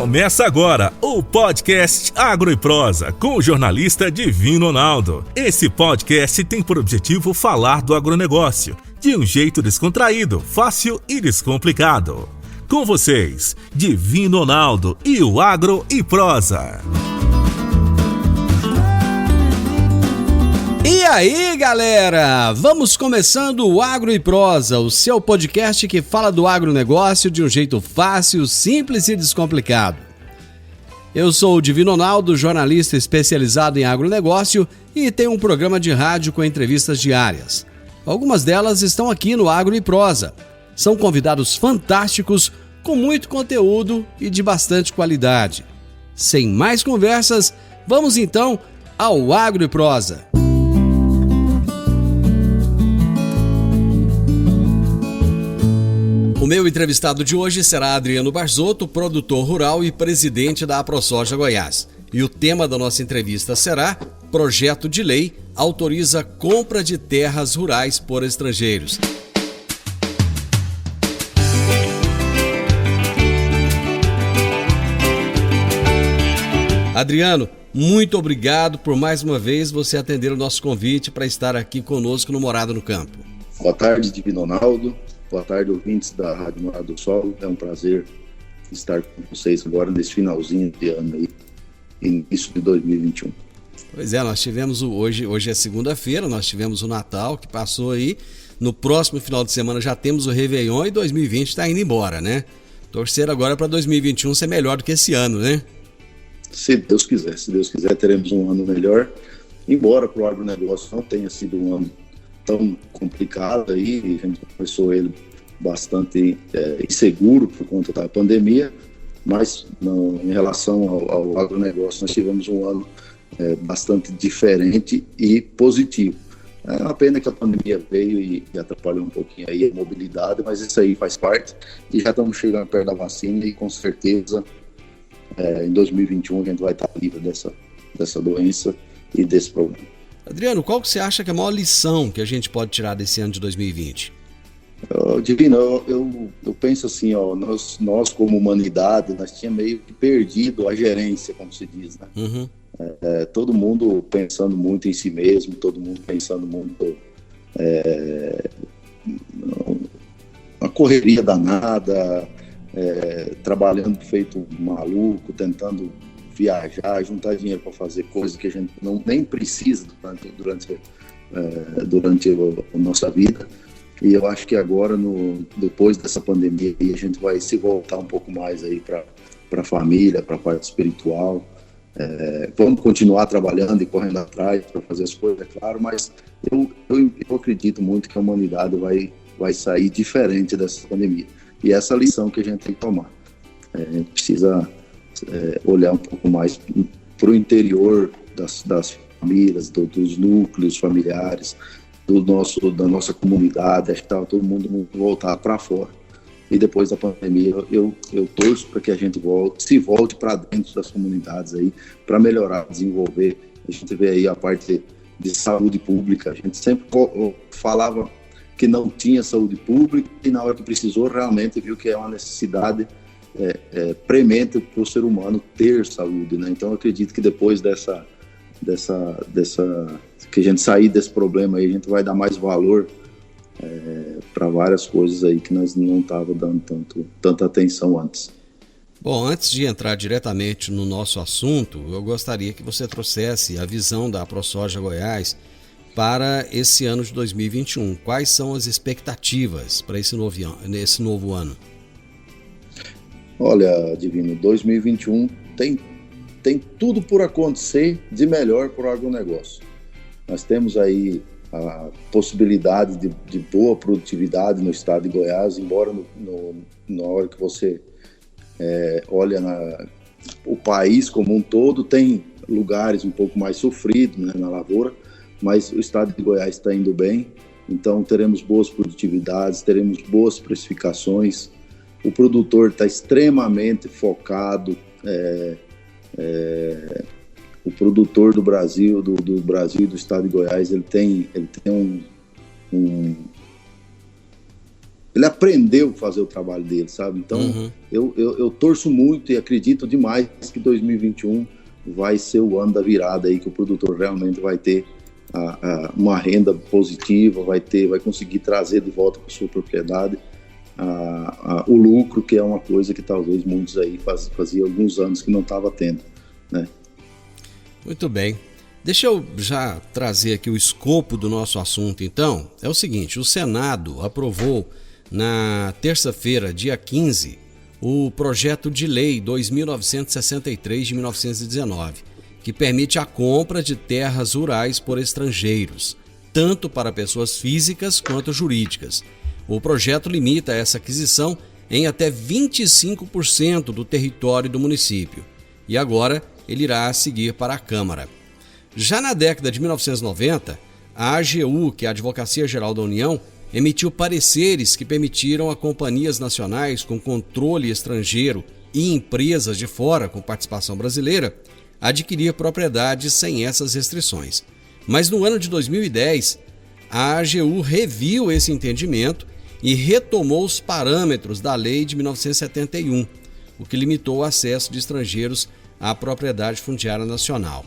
Começa agora o podcast Agro e Prosa com o jornalista Divino Ronaldo. Esse podcast tem por objetivo falar do agronegócio de um jeito descontraído, fácil e descomplicado. Com vocês, Divino Ronaldo e o Agro e Prosa. E aí, galera? Vamos começando o Agro e Prosa, o seu podcast que fala do agronegócio de um jeito fácil, simples e descomplicado. Eu sou o Divino Ronaldo, jornalista especializado em agronegócio e tenho um programa de rádio com entrevistas diárias. Algumas delas estão aqui no Agro e Prosa. São convidados fantásticos, com muito conteúdo e de bastante qualidade. Sem mais conversas, vamos então ao Agro e Prosa. O meu entrevistado de hoje será Adriano Barzotto, produtor rural e presidente da AproSoja Goiás. E o tema da nossa entrevista será: Projeto de lei autoriza compra de terras rurais por estrangeiros. Adriano, muito obrigado por mais uma vez você atender o nosso convite para estar aqui conosco no Morada no Campo. Boa tarde, Divino Ronaldo. Boa tarde, ouvintes da Rádio Morada do Sol. É um prazer estar com vocês agora nesse finalzinho de ano aí, início de 2021. Pois é, nós tivemos hoje é segunda-feira, nós tivemos o Natal que passou aí. No próximo final de semana já temos o Réveillon e 2020 está indo embora, né? Torcer agora para 2021 ser melhor do que esse ano, né? Se Deus quiser, teremos um ano melhor. Embora para o agronegócio não tenha sido um ano tão complicado aí, a gente começou ele bastante inseguro por conta da pandemia, mas em relação ao agronegócio nós tivemos um ano bastante diferente e positivo. É uma pena que a pandemia veio e atrapalhou um pouquinho aí a mobilidade, mas isso aí faz parte e já estamos chegando perto da vacina e com certeza em 2021 a gente vai estar livre dessa doença e desse problema. Adriano, qual que você acha que é a maior lição que a gente pode tirar desse ano de 2020? Divino, eu penso assim, nós como humanidade, nós tínhamos meio que perdido a gerência, como se diz, né? Uhum. Todo mundo pensando muito em si mesmo, todo mundo pensando muito uma correria danada, trabalhando feito maluco, tentando viajar, juntar dinheiro para fazer coisas que a gente nem precisa durante a nossa vida. E eu acho que agora, depois dessa pandemia, a gente vai se voltar um pouco mais aí para a família, para a parte espiritual. Vamos continuar trabalhando e correndo atrás para fazer as coisas, é claro, mas eu acredito muito que a humanidade vai sair diferente dessa pandemia. E essa lição que a gente tem que tomar. A gente precisa olhar um pouco mais para o interior das famílias, dos núcleos familiares, da nossa comunidade. Acho que estava todo mundo voltar para fora. E depois da pandemia, eu torço para que a gente volte para dentro das comunidades aí, para melhorar, desenvolver. A gente vê aí a parte de saúde pública. A gente sempre falava que não tinha saúde pública e na hora que precisou realmente viu que é uma necessidade premente para o ser humano ter saúde, né? Então eu acredito que depois dessa que a gente sair desse problema aí, a gente vai dar mais valor para várias coisas aí que nós não estávamos dando tanta atenção antes. Bom, antes de entrar diretamente no nosso assunto, eu gostaria que você trouxesse a visão da AproSoja Goiás para esse ano de 2021. Quais são as expectativas para esse novo ano? Olha, Divino, 2021 tem tudo por acontecer de melhor para o agronegócio. Nós temos aí a possibilidade de boa produtividade no estado de Goiás, embora na hora que você olha o país como um todo, tem lugares um pouco mais sofridos, né, na lavoura, mas o estado de Goiás está indo bem, então teremos boas produtividades, teremos boas precificações. O produtor está extremamente focado, o produtor do Brasil, do Brasil e do estado de Goiás, ele tem ele aprendeu a fazer o trabalho dele, sabe? Então, eu torço muito e acredito demais que 2021 vai ser o ano da virada aí, que o produtor realmente vai ter uma renda positiva, vai conseguir trazer de volta para sua propriedade o lucro, que é uma coisa que talvez muitos aí fazia alguns anos que não estava tendo, né? Muito bem. Deixa eu já trazer aqui o escopo do nosso assunto, então. É o seguinte, o Senado aprovou na terça-feira, dia 15, o projeto de lei 2.963 de 1919, que permite a compra de terras rurais por estrangeiros, tanto para pessoas físicas quanto jurídicas. O projeto limita essa aquisição em até 25% do território do município. E agora ele irá seguir para a Câmara. Já na década de 1990, a AGU, que é a Advocacia Geral da União, emitiu pareceres que permitiram a companhias nacionais com controle estrangeiro e empresas de fora com participação brasileira adquirir propriedades sem essas restrições. Mas no ano de 2010, a AGU reviu esse entendimento e retomou os parâmetros da Lei de 1971, o que limitou o acesso de estrangeiros à propriedade fundiária nacional.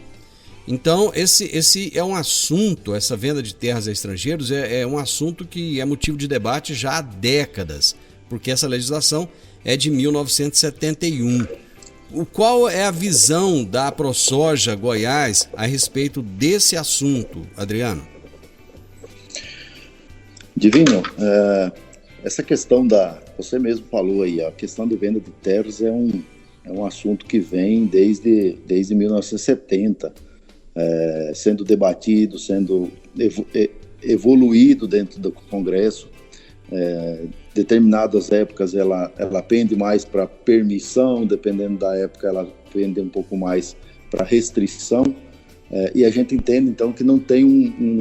Então, esse é um assunto, essa venda de terras a estrangeiros é um assunto que é motivo de debate já há décadas, porque essa legislação é de 1971. Qual é a visão da AproSoja Goiás a respeito desse assunto, Adriano? Divino, essa questão você mesmo falou aí, a questão da venda de terras é um assunto que vem desde 1970, sendo debatido, sendo evoluído dentro do Congresso. Determinadas épocas ela pende mais para permissão, dependendo da época ela pende um pouco mais para restrição, e a gente entende então que não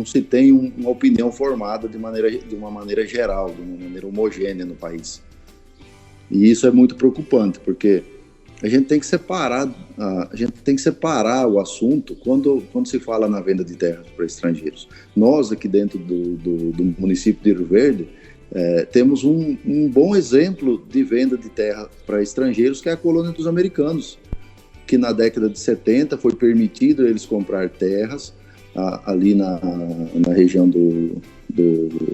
se tem uma opinião formada de uma maneira geral, de uma maneira homogênea no país. E isso é muito preocupante, porque a gente tem que separar o assunto quando se fala na venda de terras para estrangeiros. Nós aqui dentro do município de Rio Verde temos um bom exemplo de venda de terra para estrangeiros, que é a colônia dos americanos, que na década de 70 foi permitido eles comprar terras ali na região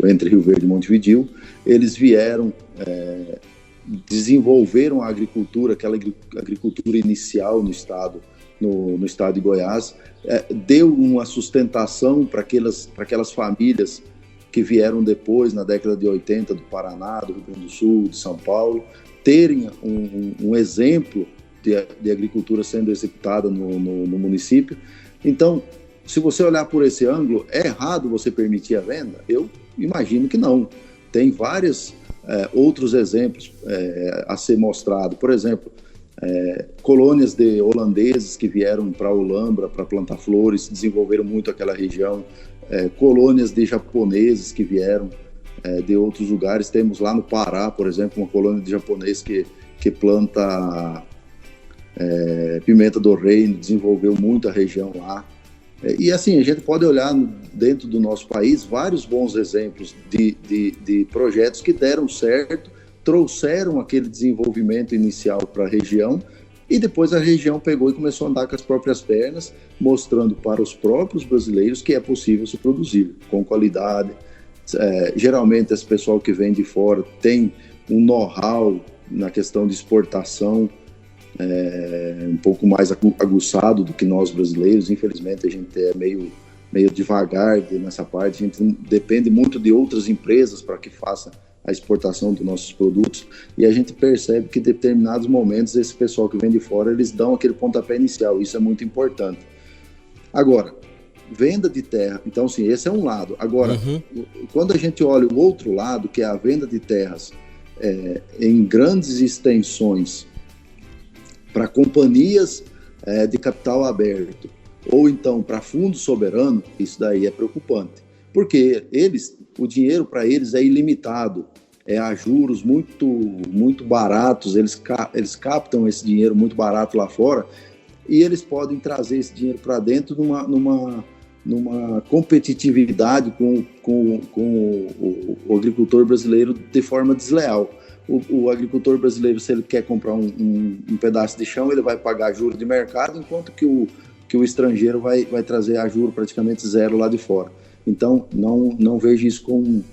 entre Rio Verde e Montevidéu. Eles vieram, desenvolveram a agricultura, aquela agricultura inicial no estado de Goiás, deu uma sustentação para aquelas famílias que vieram depois, na década de 80, do Paraná, do Rio Grande do Sul, de São Paulo, terem um exemplo de agricultura sendo executada no município. Então, se você olhar por esse ângulo, é errado você permitir a venda? Eu imagino que não. Tem vários outros exemplos a ser mostrado. Por exemplo, colônias de holandeses que vieram para Olambra para plantar flores, desenvolveram muito aquela região. Colônias de japoneses que vieram de outros lugares. Temos lá no Pará, por exemplo, uma colônia de japonês que planta pimenta do reino, desenvolveu muito a região lá. E assim, a gente pode olhar dentro do nosso país vários bons exemplos de projetos que deram certo, trouxeram aquele desenvolvimento inicial para a região, e depois a região pegou e começou a andar com as próprias pernas, mostrando para os próprios brasileiros que é possível se produzir com qualidade. Geralmente esse pessoal que vem de fora tem um know-how na questão de exportação um pouco mais aguçado do que nós brasileiros. Infelizmente a gente é meio devagar nessa parte, a gente depende muito de outras empresas para que faça a exportação dos nossos produtos, e a gente percebe que em determinados momentos esse pessoal que vem de fora, eles dão aquele pontapé inicial. Isso é muito importante. Agora, venda de terra, então sim, esse é um lado. Agora, quando a gente olha o outro lado, que é a venda de terras em grandes extensões para companhias de capital aberto, ou então para fundo soberano, isso daí é preocupante, porque o dinheiro para eles é ilimitado, a juros muito baratos, eles captam esse dinheiro muito barato lá fora, e eles podem trazer esse dinheiro para dentro numa competitividade com o agricultor brasileiro de forma desleal. O agricultor brasileiro, se ele quer comprar um pedaço de chão, ele vai pagar juros de mercado, enquanto que o estrangeiro vai trazer a juro praticamente zero lá de fora. Então, não vejo isso como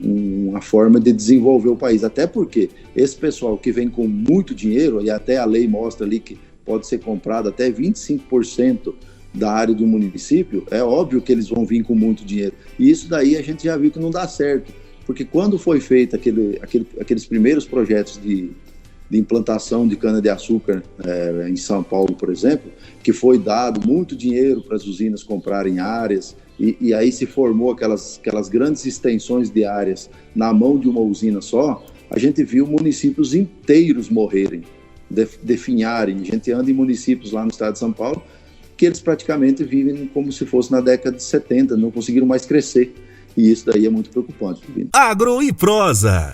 uma forma de desenvolver o país. Até porque esse pessoal que vem com muito dinheiro, e até a lei mostra ali que pode ser comprado até 25% da área de um município, é óbvio que eles vão vir com muito dinheiro. E isso daí a gente já viu que não dá certo. Porque quando foi feito aqueles primeiros projetos de implantação de cana-de-açúcar em São Paulo, por exemplo, que foi dado muito dinheiro para as usinas comprarem áreas, e aí se formou aquelas grandes extensões de áreas na mão de uma usina só, a gente viu municípios inteiros morrerem, definharem. A gente anda em municípios lá no estado de São Paulo que eles praticamente vivem como se fosse na década de 70, não conseguiram mais crescer. E isso daí é muito preocupante. Agro e Prosa.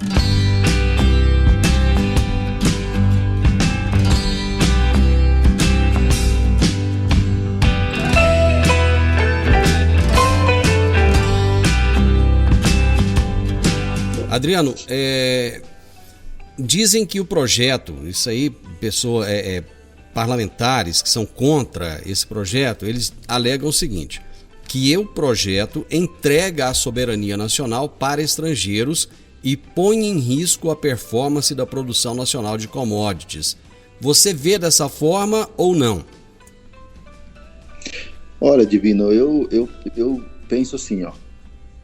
Adriano, dizem que o projeto, isso aí, parlamentares que são contra esse projeto, eles alegam o seguinte: que o projeto entrega a soberania nacional para estrangeiros e põe em risco a performance da produção nacional de commodities. Você vê dessa forma ou não? Olha, Divino, eu penso assim, ó,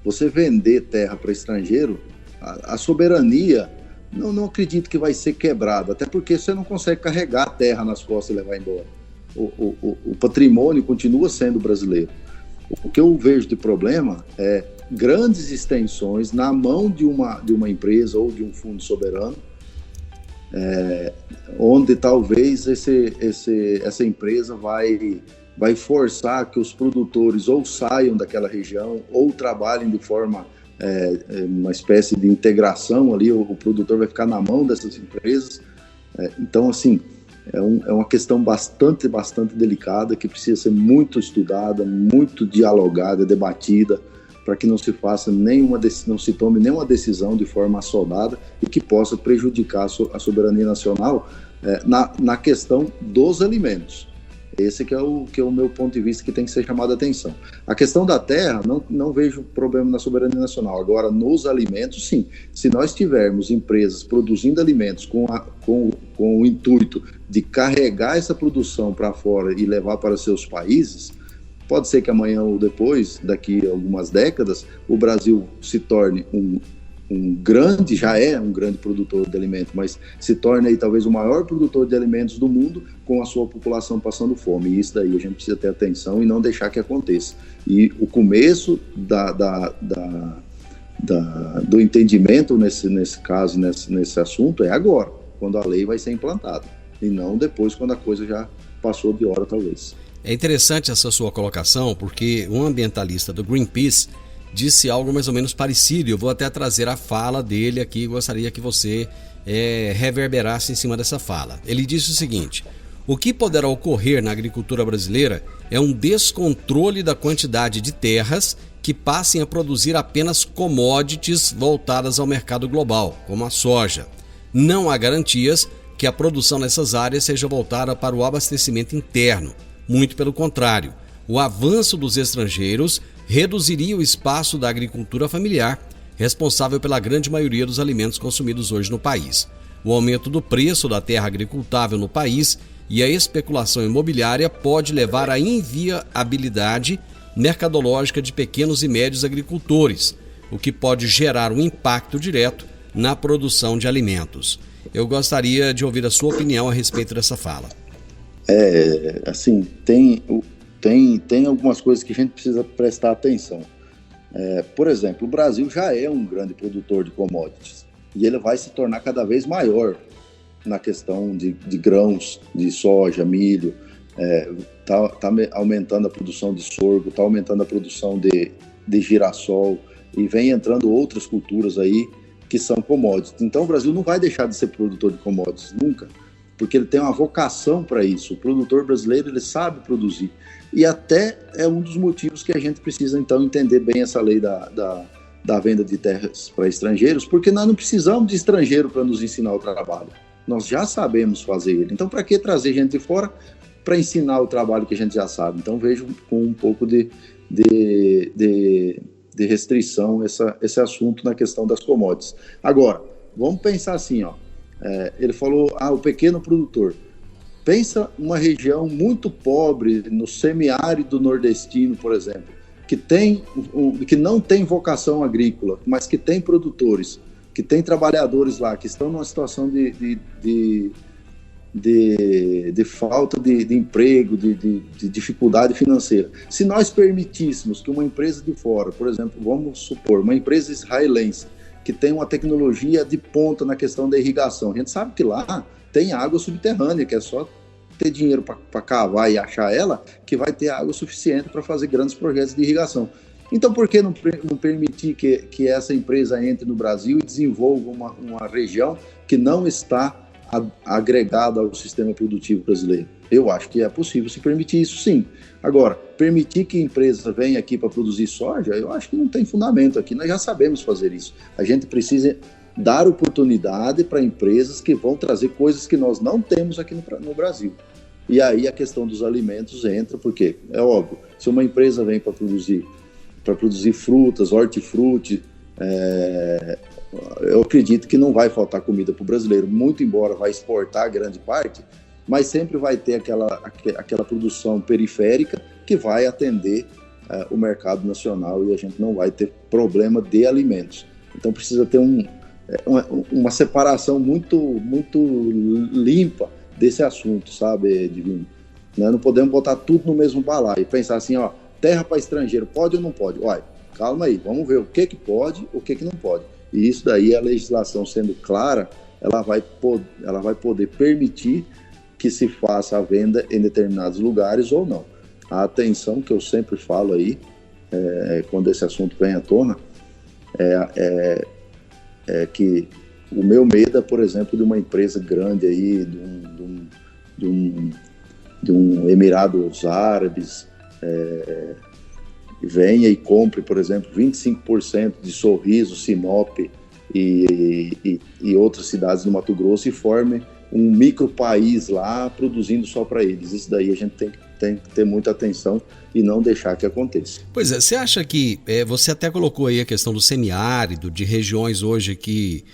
você vender terra para estrangeiro, a soberania, não acredito que vai ser quebrada, até porque você não consegue carregar a terra nas costas e levar embora. O patrimônio continua sendo brasileiro. O que eu vejo de problema é grandes extensões na mão de uma empresa ou de um fundo soberano, onde talvez essa empresa vai forçar que os produtores ou saiam daquela região ou trabalhem de forma, uma espécie de integração ali, o produtor vai ficar na mão dessas empresas. Então, assim, é uma questão bastante delicada, que precisa ser muito estudada, muito dialogada, debatida, para que não se tome nenhuma decisão de forma assodada e que possa prejudicar a soberania nacional na questão dos alimentos. Esse que é o meu ponto de vista, que tem que ser chamado a atenção. A questão da terra, não vejo problema na soberania nacional. Agora, nos alimentos, sim. Se nós tivermos empresas produzindo alimentos com o intuito de carregar essa produção para fora e levar para seus países, pode ser que amanhã ou depois, daqui a algumas décadas, o Brasil se torne já é um grande produtor de alimentos, mas se torne aí talvez o maior produtor de alimentos do mundo, com a sua população passando fome. E isso daí a gente precisa ter atenção e não deixar que aconteça. E o começo do entendimento nesse caso, nesse assunto, é agora, quando a lei vai ser implantada, e não depois, quando a coisa já passou de hora, talvez. É interessante essa sua colocação, porque um ambientalista do Greenpeace disse algo mais ou menos parecido. Eu vou até trazer a fala dele aqui, gostaria que você reverberasse em cima dessa fala. Ele disse o seguinte: o que poderá ocorrer na agricultura brasileira é um descontrole da quantidade de terras que passem a produzir apenas commodities voltadas ao mercado global, como a soja. Não há garantias que a produção nessas áreas seja voltada para o abastecimento interno. Muito pelo contrário, o avanço dos estrangeiros reduziria o espaço da agricultura familiar, responsável pela grande maioria dos alimentos consumidos hoje no país. O aumento do preço da terra agricultável no país e a especulação imobiliária pode levar à inviabilidade mercadológica de pequenos e médios agricultores, o que pode gerar um impacto direto na produção de alimentos. Eu gostaria de ouvir a sua opinião a respeito dessa fala. Assim, tem algumas coisas que a gente precisa prestar atenção. Por exemplo, o Brasil já é um grande produtor de commodities e ele vai se tornar cada vez maior na questão de grãos, de soja, milho. Tá aumentando a produção de sorgo, está aumentando a produção de girassol, e vem entrando outras culturas aí que são commodities. Então o Brasil não vai deixar de ser produtor de commodities, nunca. porque ele tem uma vocação para isso. O produtor brasileiro, ele sabe produzir. E até é um dos motivos que a gente precisa, então, entender bem essa lei da venda de terras para estrangeiros, porque nós não precisamos de estrangeiro para nos ensinar o trabalho. Nós já sabemos fazer ele. Então, para que trazer gente de fora para ensinar o trabalho que a gente já sabe? Então, vejo com um pouco de restrição esse assunto na questão das commodities. Agora, vamos pensar assim, ó. Ele falou, o pequeno produtor. Pensa uma região muito pobre, no semiárido nordestino, por exemplo, que não tem vocação agrícola, mas que tem produtores, que tem trabalhadores lá, que estão numa situação de falta de emprego, de dificuldade financeira. Se nós permitíssemos que uma empresa de fora, por exemplo, vamos supor, uma empresa israelense, que tem uma tecnologia de ponta na questão da irrigação, a gente sabe que lá tem água subterrânea, que é só ter dinheiro para cavar e achar ela, que vai ter água suficiente para fazer grandes projetos de irrigação. Então, por que não permitir que essa empresa entre no Brasil e desenvolva uma região que não está agregada ao sistema produtivo brasileiro? Eu acho que é possível se permitir isso, sim. Agora, permitir que a empresa venha aqui para produzir soja, eu acho que não tem fundamento aqui. Nós já sabemos fazer isso. A gente precisa dar oportunidade para empresas que vão trazer coisas que nós não temos aqui no Brasil. E aí a questão dos alimentos entra, porque é óbvio, se uma empresa vem para produzir frutas, hortifruti, eu acredito que não vai faltar comida para o brasileiro, muito embora vai exportar grande parte, mas sempre vai ter aquela produção periférica que vai atender o mercado nacional e a gente não vai ter problema de alimentos. Então precisa ter uma separação muito, muito limpa desse assunto, sabe, Divino? Nós não podemos botar tudo no mesmo balaio e pensar assim, ó, terra para estrangeiro, pode ou não pode? Olha, calma aí, vamos ver o que pode, o que não pode. E isso daí, a legislação sendo clara, ela vai poder permitir que se faça a venda em determinados lugares ou não. A atenção que eu sempre falo aí, quando esse assunto vem à tona, é que o meu medo é, por exemplo, de uma empresa grande aí, de um Emirados Árabes, venha e compre, por exemplo, 25% de Sorriso, Sinop e outras cidades do Mato Grosso e forme um micro país lá produzindo só para eles. Isso daí a gente tem que ter muita atenção e não deixar que aconteça. Pois é, você acha que, você até colocou aí a questão do semiárido, de regiões hoje que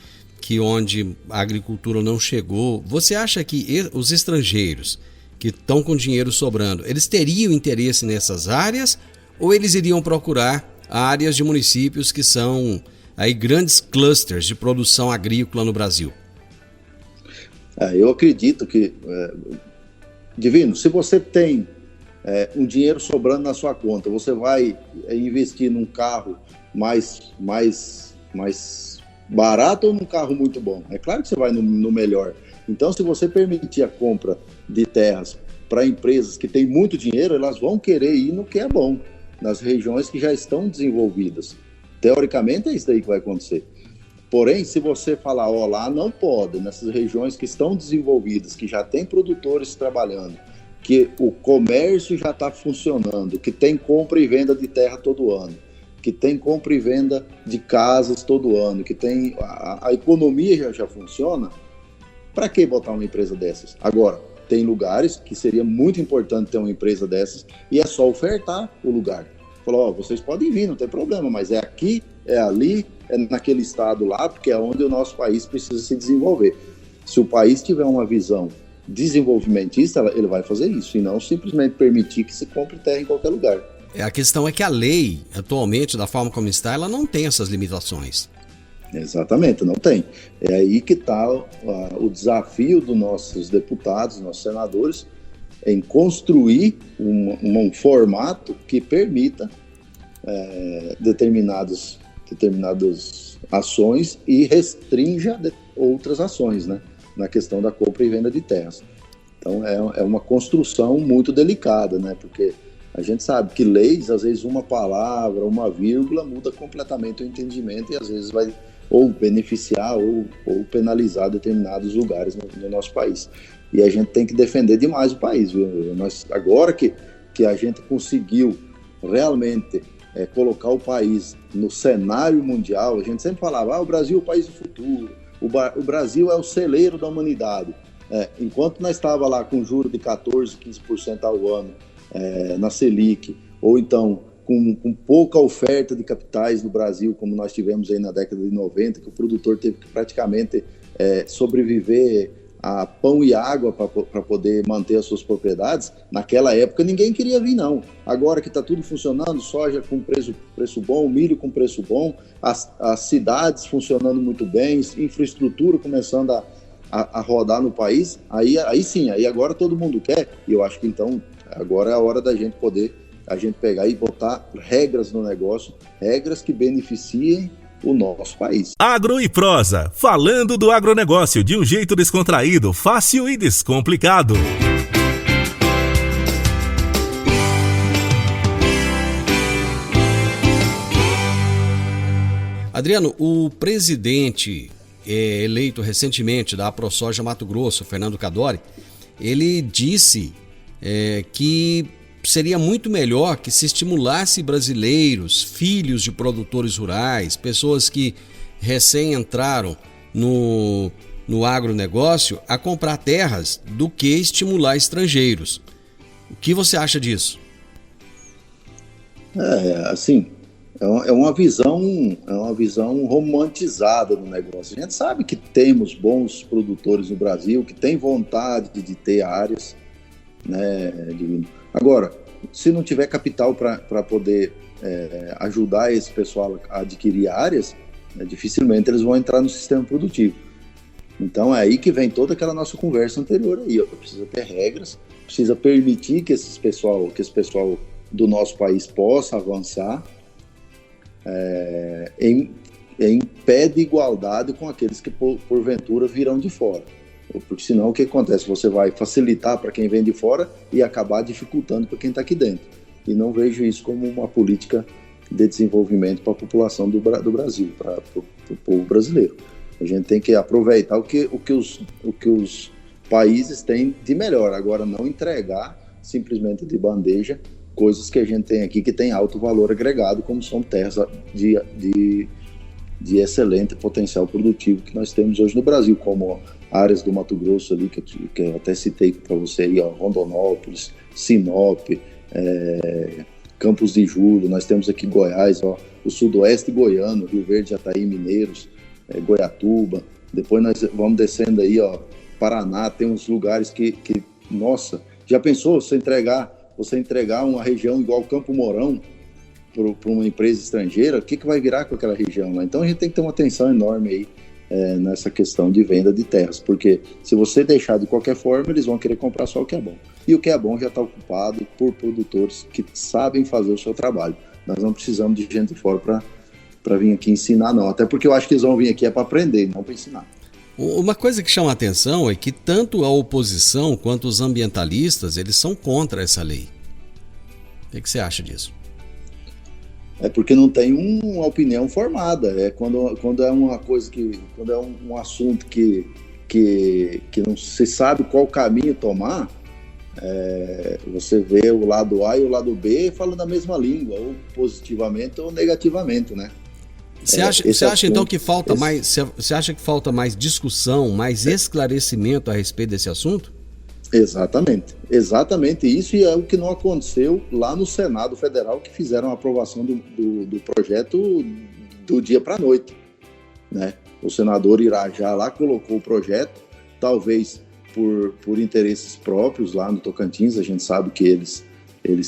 onde a agricultura não chegou, você acha que os estrangeiros que estão com dinheiro sobrando, eles teriam interesse nessas áreas ou eles iriam procurar áreas de municípios que são aí grandes clusters de produção agrícola no Brasil? Eu acredito que, Divino, se você tem um dinheiro sobrando na sua conta, você vai investir num carro mais barato ou num carro muito bom? É claro que você vai no melhor. Então, se você permitir a compra de terras para empresas que têm muito dinheiro, elas vão querer ir no que é bom, nas regiões que já estão desenvolvidas. Teoricamente, é isso daí que vai acontecer. Porém, se você falar, lá não pode, nessas regiões que estão desenvolvidas, que já tem produtores trabalhando, que o comércio já está funcionando, que tem compra e venda de terra todo ano, que tem compra e venda de casas todo ano, que tem a economia já funciona, para que botar uma empresa dessas? Agora, tem lugares que seria muito importante ter uma empresa dessas e é só ofertar o lugar. Falou, vocês podem vir, não tem problema, mas é aqui, é ali, é naquele estado lá, porque é onde o nosso país precisa se desenvolver. Se o país tiver uma visão desenvolvimentista, ele vai fazer isso, e não simplesmente permitir que se compre terra em qualquer lugar. A questão é que a lei, atualmente, da forma como está, ela não tem essas limitações. Exatamente, não tem. É aí que está o desafio dos nossos deputados, nossos senadores, em construir um formato que permita determinadas ações e restrinja outras ações, né, na questão da compra e venda de terras. Então é uma construção muito delicada, né, porque a gente sabe que leis, às vezes uma palavra, uma vírgula muda completamente o entendimento e às vezes ou beneficiar ou penalizar determinados lugares no nosso país. E a gente tem que defender demais o país, viu? Agora que a gente conseguiu realmente colocar o país no cenário mundial, a gente sempre falava, o Brasil é o país do futuro, o Brasil é o celeiro da humanidade. Enquanto nós estávamos lá com juros de 14%, 15% ao ano na Selic, ou então com pouca oferta de capitais no Brasil, como nós tivemos aí na década de 90, que o produtor teve que praticamente sobreviver a pão e água para poder manter as suas propriedades, naquela época ninguém queria vir, não. Agora que está tudo funcionando, soja com preço bom, milho com preço bom, as cidades funcionando muito bem, infraestrutura começando a rodar no país, aí sim, aí agora todo mundo quer, e eu acho que então agora é a hora da gente poder pegar e botar regras no negócio, regras que beneficiem o nosso país. Agro e Prosa, falando do agronegócio de um jeito descontraído, fácil e descomplicado. Adriano, o presidente eleito recentemente da AproSoja Mato Grosso, Fernando Cadori, ele disse que seria muito melhor que se estimulasse brasileiros, filhos de produtores rurais, pessoas que recém entraram no agronegócio, a comprar terras do que estimular estrangeiros. O que você acha disso? É uma visão romantizada do negócio. A gente sabe que temos bons produtores no Brasil, que têm vontade de ter áreas, né, Agora, se não tiver capital para poder ajudar esse pessoal a adquirir áreas, dificilmente eles vão entrar no sistema produtivo. Então é aí que vem toda aquela nossa conversa anterior aí. Precisa ter regras, precisa permitir que esse pessoal do nosso país possa avançar em pé de igualdade com aqueles que porventura virão de fora. Porque senão o que acontece? Você vai facilitar para quem vem de fora e acabar dificultando para quem está aqui dentro. E não vejo isso como uma política de desenvolvimento para a população do Brasil, para o povo brasileiro. A gente tem que aproveitar o que os países têm de melhor. Agora, não entregar simplesmente de bandeja coisas que a gente tem aqui que tem alto valor agregado, como são terras de excelente potencial produtivo que nós temos hoje no Brasil, como áreas do Mato Grosso ali, que eu até citei para você aí, Rondonópolis, Sinop, Campos de Julho, nós temos aqui Goiás, o sudoeste goiano, Rio Verde, Jataí, Mineiros, Goiatuba, depois nós vamos descendo aí, Paraná, tem uns lugares que nossa, já pensou você entregar uma região igual Campo Mourão para uma empresa estrangeira, o que vai virar com aquela região lá? Então a gente tem que ter uma atenção enorme aí nessa questão de venda de terras, porque se você deixar de qualquer forma, eles vão querer comprar só o que é bom. E o que é bom já está ocupado por produtores que sabem fazer o seu trabalho. Nós não precisamos de gente de fora para vir aqui ensinar, não. Até porque eu acho que eles vão vir aqui para aprender, não para ensinar. Uma coisa que chama a atenção é que tanto a oposição quanto os ambientalistas, eles são contra essa lei. O que você acha disso? É porque não tem uma opinião formada. Quando é uma coisa quando é um assunto que não se sabe qual caminho tomar, você vê o lado A e o lado B falando a mesma língua, ou positivamente ou negativamente, né? Você acha então que falta mais? Você acha que falta mais discussão, mais esclarecimento a respeito desse assunto? Exatamente isso, e é o que não aconteceu lá no Senado Federal, que fizeram a aprovação do projeto do dia para a noite, né? O senador Irajá lá colocou o projeto, talvez por interesses próprios lá no Tocantins. A gente sabe que eles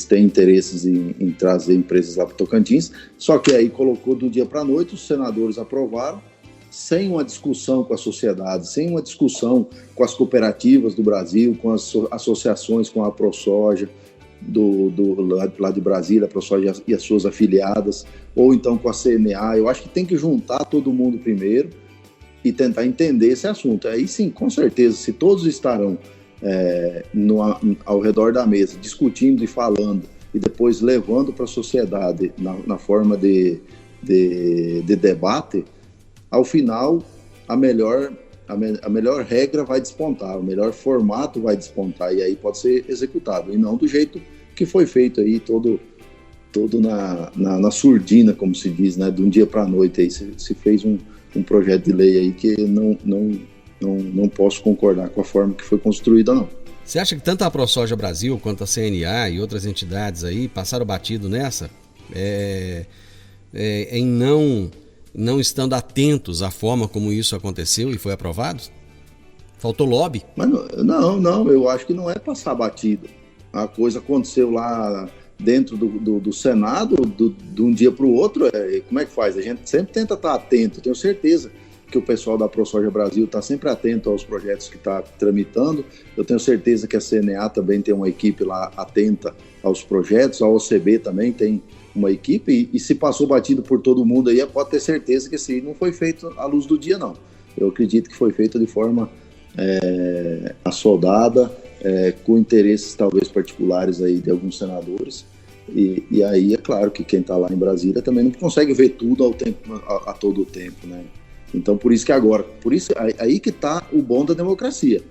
têm interesses em trazer empresas lá para o Tocantins, só que aí colocou do dia para a noite, os senadores aprovaram, sem uma discussão com a sociedade, sem uma discussão com as cooperativas do Brasil, com as associações, com a AproSoja lá de Brasília, a AproSoja e as suas afiliadas, ou então com a CNA. Eu acho que tem que juntar todo mundo primeiro e tentar entender esse assunto. Aí sim, com certeza, se todos estarão ao redor da mesa, discutindo e falando, e depois levando para a sociedade na forma de debate, ao final a melhor regra vai despontar, o melhor formato vai despontar e aí pode ser executado, e não do jeito que foi feito aí, todo na surdina, como se diz, né? De um dia para a noite aí se fez um projeto de lei aí que não posso concordar com a forma que foi construída, não. Você acha que tanto a ProSoja Brasil quanto a CNA e outras entidades aí passaram batido nessa, em não estando atentos à forma como isso aconteceu e foi aprovado? Faltou lobby? Mas não, eu acho que não é passar batido. A coisa aconteceu lá dentro do Senado, de um dia para o outro. Como é que faz? A gente sempre tenta estar atento, tenho certeza que o pessoal da ProSoja Brasil está sempre atento aos projetos que está tramitando. Eu tenho certeza que a CNA também tem uma equipe lá atenta aos projetos, a OCB também tem uma equipe, e se passou batido por todo mundo aí, pode ter certeza que isso aí não foi feito à luz do dia, não. Eu acredito que foi feito de forma assoldada, com interesses talvez particulares aí de alguns senadores, e aí é claro que quem está lá em Brasília também não consegue ver tudo a todo o tempo, né? Então por isso aí que está o bom da democracia.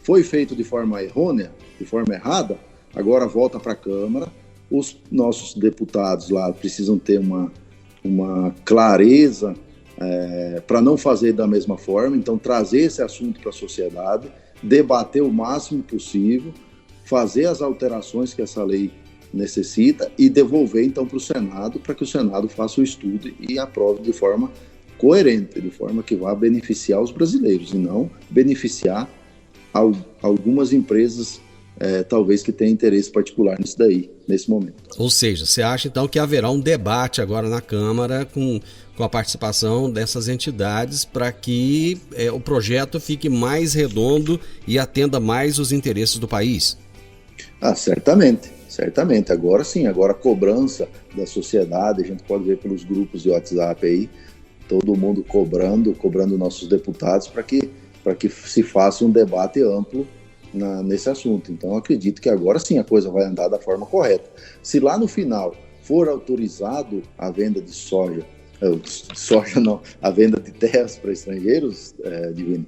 Foi feito de forma errônea, de forma errada, agora volta para a Câmara. Os nossos deputados lá precisam ter uma clareza para não fazer da mesma forma, então trazer esse assunto para a sociedade, debater o máximo possível, fazer as alterações que essa lei necessita e devolver então para o Senado, para que o Senado faça o estudo e aprove de forma coerente, de forma que vá beneficiar os brasileiros e não beneficiar algumas empresas talvez que tenham interesse particular nisso daí, nesse momento. Ou seja, você acha então que haverá um debate agora na Câmara com a participação dessas entidades para que o projeto fique mais redondo e atenda mais os interesses do país? Certamente. Agora sim, agora a cobrança da sociedade, a gente pode ver pelos grupos de WhatsApp aí, todo mundo cobrando nossos deputados para que se faça um debate amplo nesse assunto. Então, acredito que agora sim a coisa vai andar da forma correta. Se lá no final for autorizado a venda de a venda de terras para estrangeiros, Divino,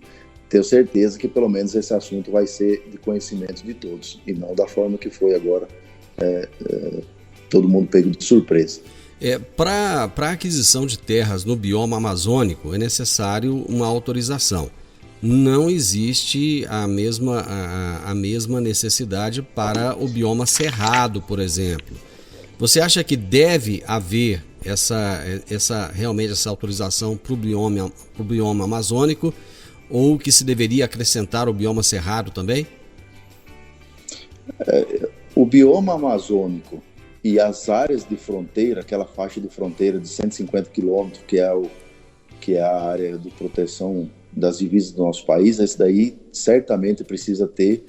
tenho certeza que pelo menos esse assunto vai ser de conhecimento de todos, e não da forma que foi agora, todo mundo pego de surpresa. Para a aquisição de terras no bioma amazônico é necessário uma autorização. Não existe a mesma necessidade para o bioma cerrado, por exemplo. Você acha que deve haver realmente essa autorização para o bioma amazônico, ou que se deveria acrescentar o bioma cerrado também? O bioma amazônico e as áreas de fronteira, aquela faixa de fronteira de 150 quilômetros, que é a área de proteção das divisas do nosso país, esse daí certamente precisa ter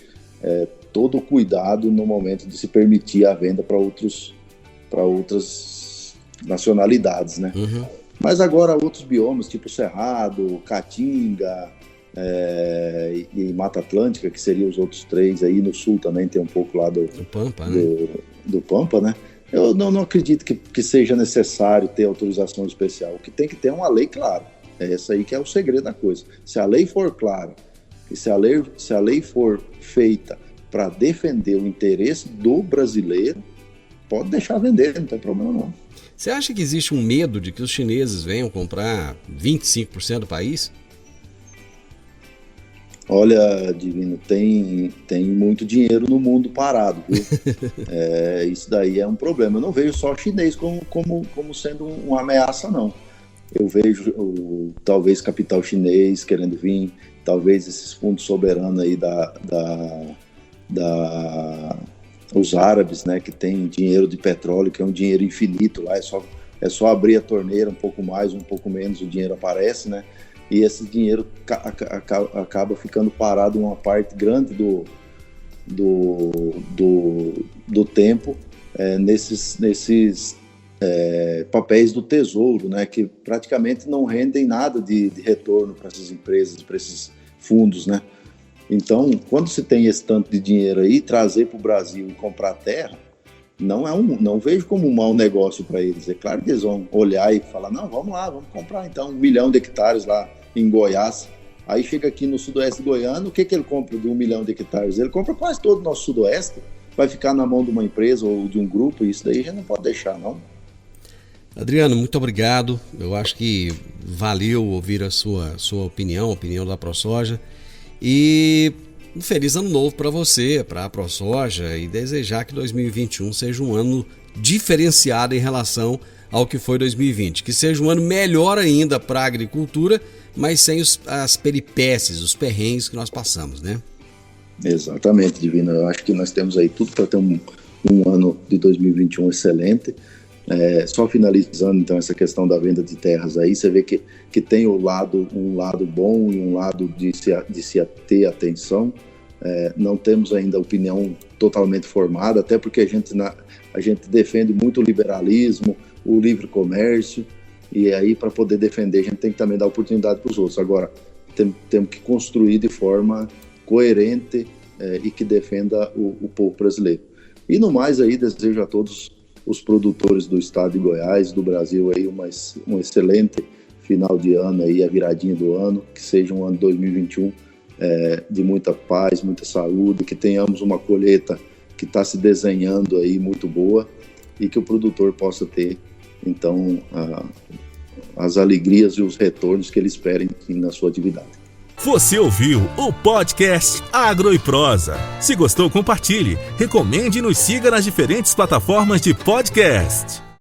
todo o cuidado no momento de se permitir a venda para outras nacionalidades, né? Uhum. Mas agora outros biomas, tipo Cerrado, Caatinga e Mata Atlântica, que seriam os outros três aí, no sul também tem um pouco lá do Pampa, né? Do Pampa, né? Eu não acredito que seja necessário ter autorização especial. O que tem que ter é uma lei clara. É essa aí que é o segredo da coisa. Se a lei for clara e se a lei for feita para defender o interesse do brasileiro, pode deixar vender, não tem problema não. Você acha que existe um medo de que os chineses venham comprar 25% do país? Olha, Divino, tem muito dinheiro no mundo parado, viu? Isso daí é um problema. Eu não vejo só o chinês como sendo uma ameaça, não. Eu vejo talvez capital chinês querendo vir, talvez esses fundos soberanos aí os árabes, né, que tem dinheiro de petróleo, que é um dinheiro infinito lá, é só abrir a torneira, um pouco mais, um pouco menos, o dinheiro aparece, né? E esse dinheiro acaba ficando parado uma parte grande do tempo nesses papéis do Tesouro, né, que praticamente não rendem nada de retorno para essas empresas, para esses fundos, né? Então, quando se tem esse tanto de dinheiro aí, trazer para o Brasil e comprar terra, não vejo como um mau negócio para eles. É claro que eles vão olhar e falar, não, vamos lá, vamos comprar então 1 milhão de hectares lá em Goiás. Aí chega aqui no sudoeste goiano, o que ele compra de 1 milhão de hectares? Ele compra quase todo o nosso sudoeste, vai ficar na mão de uma empresa ou de um grupo, e isso daí a gente não pode deixar, não. Adriano, muito obrigado. Eu acho que valeu ouvir a sua opinião, a opinião da ProSoja. E um feliz ano novo para você, para a ProSoja, e desejar que 2021 seja um ano diferenciado em relação ao que foi 2020. Que seja um ano melhor ainda para a agricultura, mas sem as peripécias, os perrengues que nós passamos, né? Exatamente, Divino. Eu acho que nós temos aí tudo para ter um ano de 2021 excelente. Só finalizando então essa questão da venda de terras aí, você vê que tem um lado bom e um lado de se ter atenção. Não temos ainda opinião totalmente formada, até porque a gente defende muito o liberalismo, o livre comércio, e aí para poder defender a gente tem que também dar oportunidade para os outros. Agora, temos que construir de forma coerente e que defenda o povo brasileiro. E no mais aí, desejo a todos os produtores do estado de Goiás, do Brasil aí um excelente final de ano aí, a viradinha do ano, que seja um ano 2021 de muita paz, muita saúde, que tenhamos uma colheita que está se desenhando aí muito boa e que o produtor possa ter então as alegrias e os retornos que ele espera na sua atividade. Você ouviu o podcast Agro e Prosa. Se gostou, compartilhe, recomende e nos siga nas diferentes plataformas de podcast.